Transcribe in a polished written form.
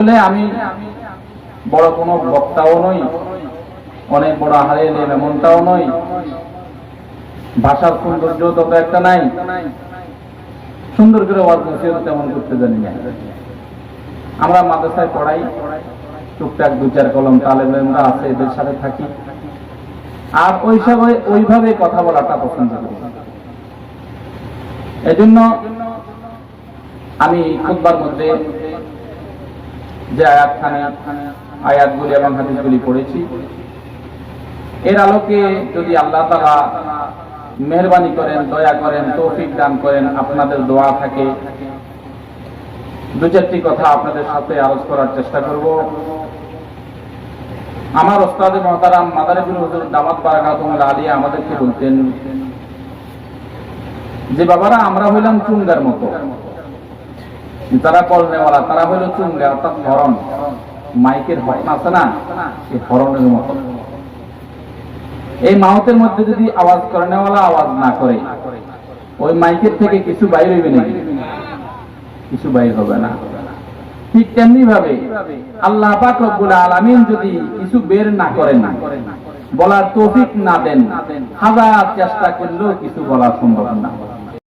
আমি বড় কোনো বক্তাও নই, অনেক বড় হারিয়ে নেই এমনটাও নই, ভাষার সৌন্দর্য তত একটা নাই, সুন্দর করে ওয়াজ নসিহত তেমন করতে জানি না। আমরা মাদ্রাসায় পড়াই, টুকটাক দু চার কলম তালেব ইলমরা আছে, এদের সাথে থাকি, আর ওইভাবে কথা বলাটা পছন্দ করি। এজন্য আমি খুতবার মধ্যে যে আয়াতগুলি এবং হাদিসগুলি পড়েছি, এর আলোকে যদি আল্লাহ তাআলা মেহেরবানি করেন, দয়া করেন, তৌফিক দান করেন, আপনাদের দোয়া থাকে, দু চারটি কথা আপনাদের সাথে আলোচনা করার চেষ্টা করব। আমার ওস্তাদ মুহতারাম মাদারীপুর হুজুর দামাত বারাকাতুহুল আলিয়া আমাদেরকে বলতেন যে বাবারা, আমরা হইলাম চুঙ্গার মতো, যারা কলনেওয়ালা তারা হইল চুঙ্গা, অর্থাৎ হরণ, মাইকের হরণ আছে না, এই হরণের মতো। এই মাউথের মধ্যে যদি আওয়াজ করেনেওয়ালা আওয়াজ না করে, ওই মাইকের থেকে কিছু বাইর হইবে নাকি? কিছু বাইর হবে না। ঠিক তেমনি ভাবে আল্লাহ পাক রব্বুল আলামিন যদি কিছু বের না করেন, বলার তৌফিক না দেন, হাজার চেষ্টা করলেও কিছু বলা সম্ভব না।